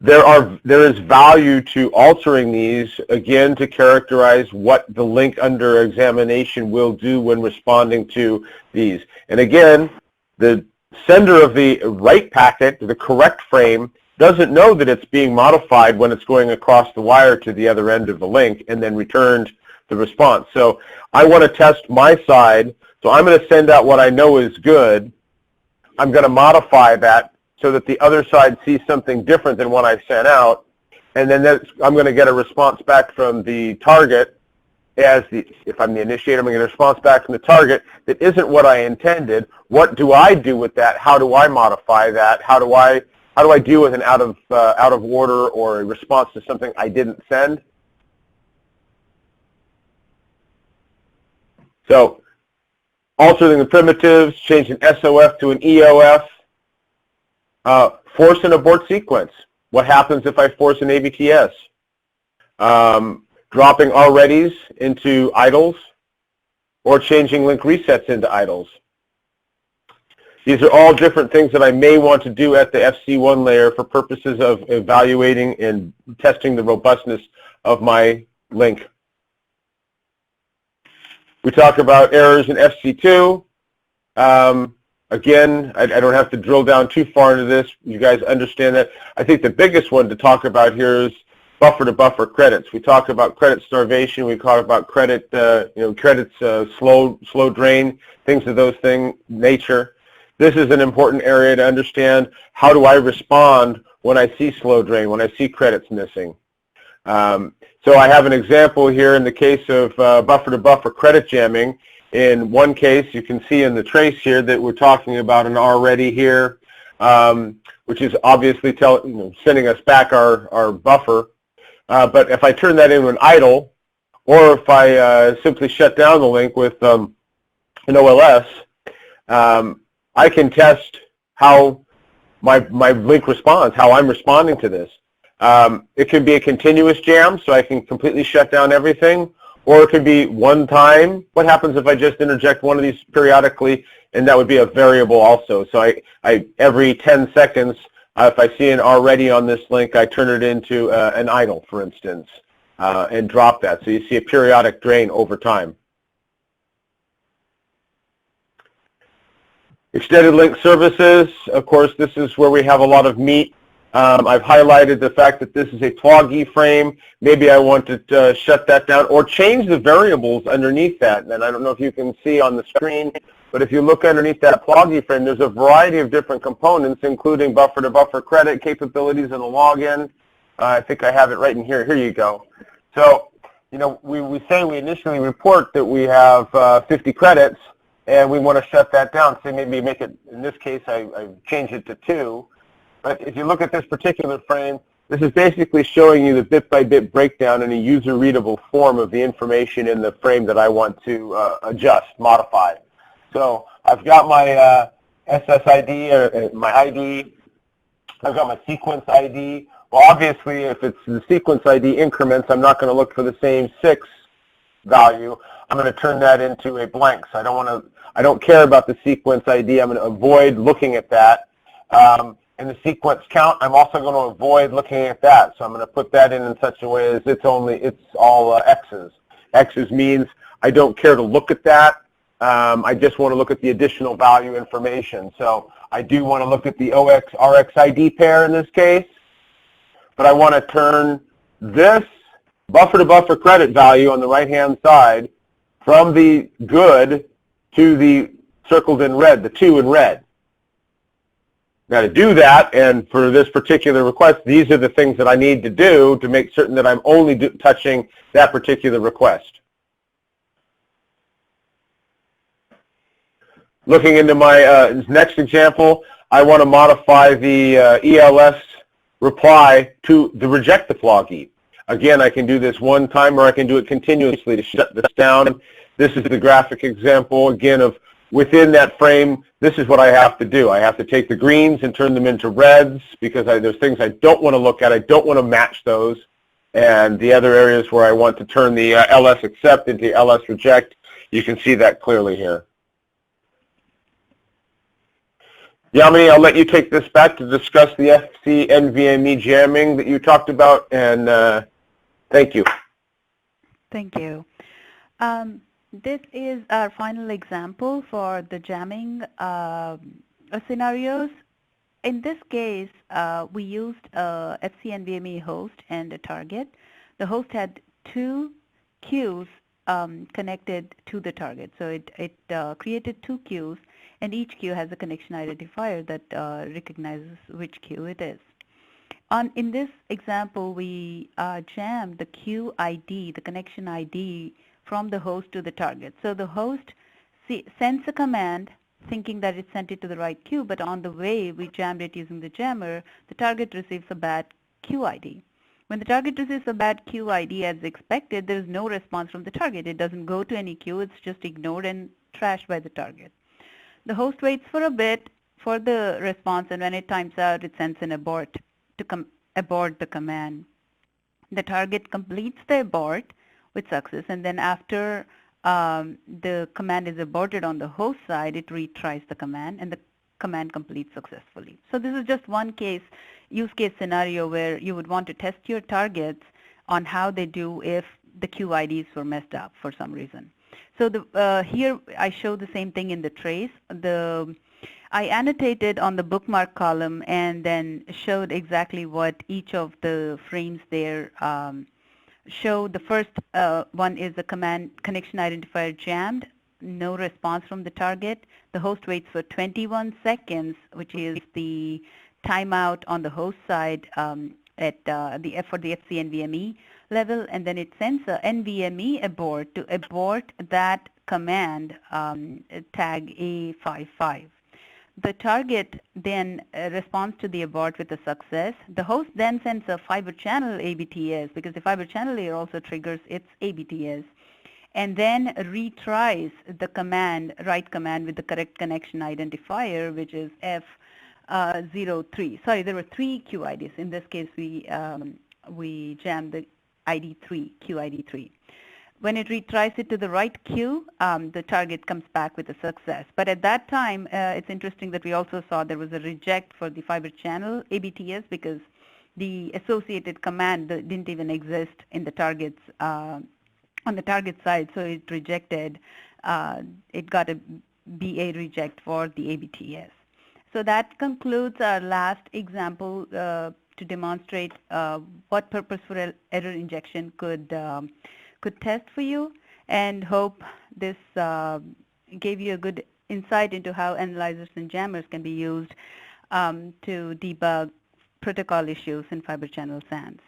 there is value to altering these, again, to characterize what the link under examination will do when responding to these. And again, the sender of the right packet, the correct frame, doesn't know that it's being modified when it's going across the wire to the other end of the link and then returned the response. So I want to test my side, so I'm going to send out what I know is good. I'm going to modify that so that the other side sees something different than what I sent out, and then I'm going to get a response back from the target. If I'm the initiator, I'm going to get a response back from the target that isn't what I intended. What do I do with that? How do I modify that? How do I deal with an out of order or a response to something I didn't send? So, altering the primitives, changing SOF to an EOF. Force an abort sequence. What happens if I force an ABTS? Dropping alreadies into idles, or changing link resets into idles. These are all different things that I may want to do at the FC1 layer for purposes of evaluating and testing the robustness of my link. We talk about errors in FC2. Again, I don't have to drill down too far into this. You guys understand that. I think the biggest one to talk about here is buffer-to-buffer credits. We talk about credit starvation. We talk about credit, credits slow drain, things of those nature. This is an important area to understand. How do I respond when I see slow drain, when I see credits missing? So I have an example here in the case of buffer-to-buffer credit jamming. In one case, you can see in the trace here that we're talking about an already here, which is obviously sending us back our buffer. But if I turn that into an idle, or if I simply shut down the link with an OLS, I can test how my link responds, how I'm responding to this. It can be a continuous jam, so I can completely shut down everything. Or it could be one time. What happens if I just interject one of these periodically, and that would be a variable also. So I every 10 seconds, if I see an already on this link, I turn it into an idle, for instance, and drop that. So you see a periodic drain over time. Extended link services, of course, this is where we have a lot of meat. I've highlighted the fact that this is a PLOG frame. Maybe I want to shut that down or change the variables underneath that. And I don't know if you can see on the screen, but if you look underneath that PLOG frame, there's a variety of different components, including buffer-to-buffer credit capabilities and a login. I think I have it right in here. Here you go. So, we say we initially report that we have 50 credits, and we want to shut that down. So maybe make it, in this case, I change it to 2. But if you look at this particular frame, this is basically showing you the bit-by-bit breakdown in a user-readable form of the information in the frame that I want to adjust, modify. So I've got my SSID, my ID. I've got my sequence ID. Well, obviously, if it's the sequence ID increments, I'm not going to look for the same 6 value. I'm going to turn that into a blank. So I I don't care about the sequence ID. I'm going to avoid looking at that. And the sequence count, I'm also going to avoid looking at that. So I'm going to put that in such a way as it's all X's. X's means I don't care to look at that. I just want to look at the additional value information. So I do want to look at the OX-RX-ID pair in this case, but I want to turn this buffer-to-buffer credit value on the right-hand side from the good to the circled in red, the 2 in red. Now to do that, and for this particular request, these are the things that I need to do to make certain that I'm only touching that particular request. Looking into my next example, I want to modify the ELS reply to the reject the floggy. Again, I can do this one time or I can do it continuously to shut this down. This is the graphic example, again, of within that frame, this is what I have to do. I have to take the greens and turn them into reds because there's things I don't want to look at. I don't want to match those. And the other areas where I want to turn the LS accept into LS reject, you can see that clearly here. Yamini, I'll let you take this back to discuss the FC NVMe jamming that you talked about, and thank you. Thank you. This is our final example for the jamming scenarios. In this case, we used a FC NVMe host and a target. The host had 2 queues connected to the target. So it created 2 queues, and each queue has a connection identifier that recognizes which queue it is. In this example, we jammed the queue ID, the connection ID, from the host to the target. So the host sends a command thinking that it sent it to the right queue, but on the way we jammed it using the jammer, the target receives a bad queue ID. When the target receives a bad queue ID as expected, there is no response from the target. It doesn't go to any queue, it's just ignored and trashed by the target. The host waits for a bit for the response, and when it times out, it sends an abort to abort the command. The target completes the abort with success, and then after the command is aborted on the host side, it retries the command, and the command completes successfully. So this is just one use case scenario where you would want to test your targets on how they do if the queue IDs were messed up for some reason. So here I show the same thing in the trace. I annotated on the bookmark column and then showed exactly what each of the frames there show. The first one is the command connection identifier jammed, no response from the target. The host waits for 21 seconds, which is the timeout on the host side for the FC NVMe level, and then it sends a NVMe abort to abort that command tag A55. The target then responds to the abort with a success. The host then sends a fiber channel ABTS because the fiber channel layer also triggers its ABTS, and then retries the command, write command with the correct connection identifier, which is F03. Sorry, there were 3 queue IDs. In this case, we jammed the ID 3, queue ID 3. When it retries it to the right queue, the target comes back with a success. But at that time, it's interesting that we also saw there was a reject for the fiber channel ABTS because the associated command didn't even exist in the targets on the target side, so it rejected. It got a BA reject for the ABTS. So that concludes our last example to demonstrate what purposeful error injection could test for you, and hope this gave you a good insight into how analyzers and jammers can be used to debug protocol issues in fiber channel SANs.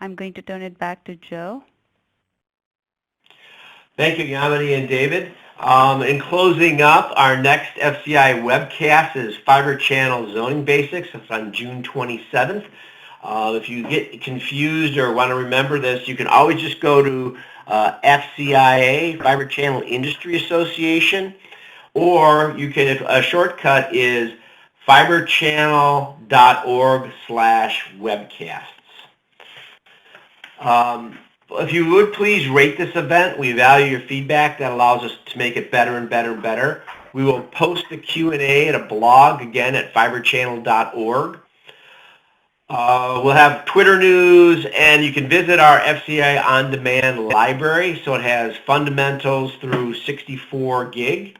I'm going to turn it back to Joe. Thank you, Yamini and David. In closing up, our next FCI webcast is Fiber Channel Zoning Basics. It's on June 27th. If you get confused or want to remember this, you can always just go to FCIA, Fiber Channel Industry Association, or you can, a shortcut is fiberchannel.org/webcasts. If you would please rate this event, we value your feedback. That allows us to make it better and better and better. We will post the Q&A at a blog, again, at fibrechannel.org. We'll have Twitter news, and you can visit our FCIA on-demand library. So it has fundamentals through 64 gig.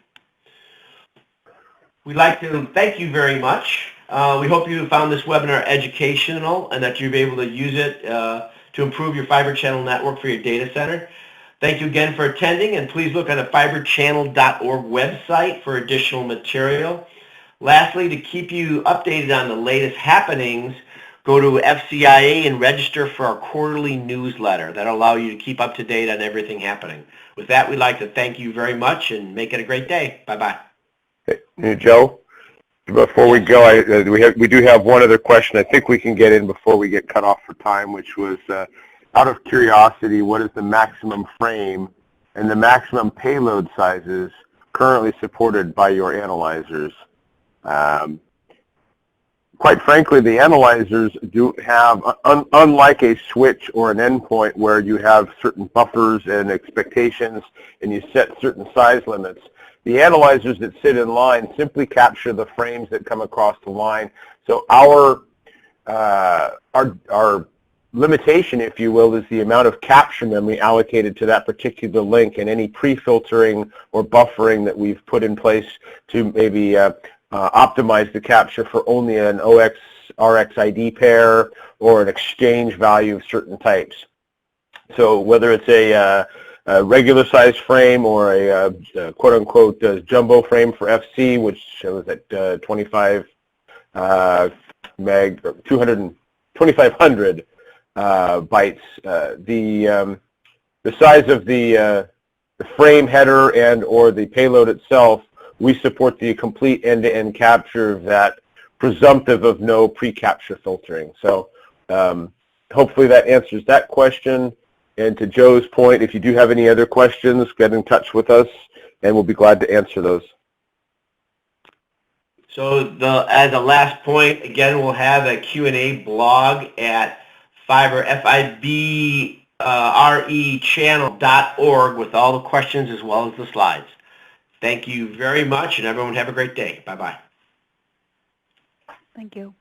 We'd like to thank you very much. We hope you found this webinar educational and that you'll be able to use it to improve your fiber channel network for your data center. Thank you again for attending, and please look on the fibrechannel.org website for additional material. Lastly, to keep you updated on the latest happenings, go to FCIA and register for our quarterly newsletter. That'll allow you to keep up to date on everything happening. With that, we'd like to thank you very much and make it a great day. Bye-bye. Hey, Joe, before we go, we do have one other question I think we can get in before we get cut off for time, which was, out of curiosity, what is the maximum frame and the maximum payload sizes currently supported by your analyzers? Quite frankly, the analyzers do have, unlike a switch or an endpoint where you have certain buffers and expectations and you set certain size limits, the analyzers that sit in line simply capture the frames that come across the line. So our limitation, if you will, is the amount of capture memory allocated to that particular link, and any pre-filtering or buffering that we've put in place to maybe optimize the capture for only an OX-RX-ID pair or an exchange value of certain types. So whether it's a regular size frame or a quote-unquote jumbo frame for FC, which was at 25 meg, or 2,500 bytes, the size of the frame header and or the payload itself, we support the complete end-to-end capture of that, presumptive of no pre-capture filtering. So hopefully that answers that question. And to Joe's point, if you do have any other questions, get in touch with us and we'll be glad to answer those. So as a last point, again, we'll have a Q&A blog at fibrechannel.org with all the questions as well as the slides. Thank you very much, and everyone have a great day. Bye-bye. Thank you.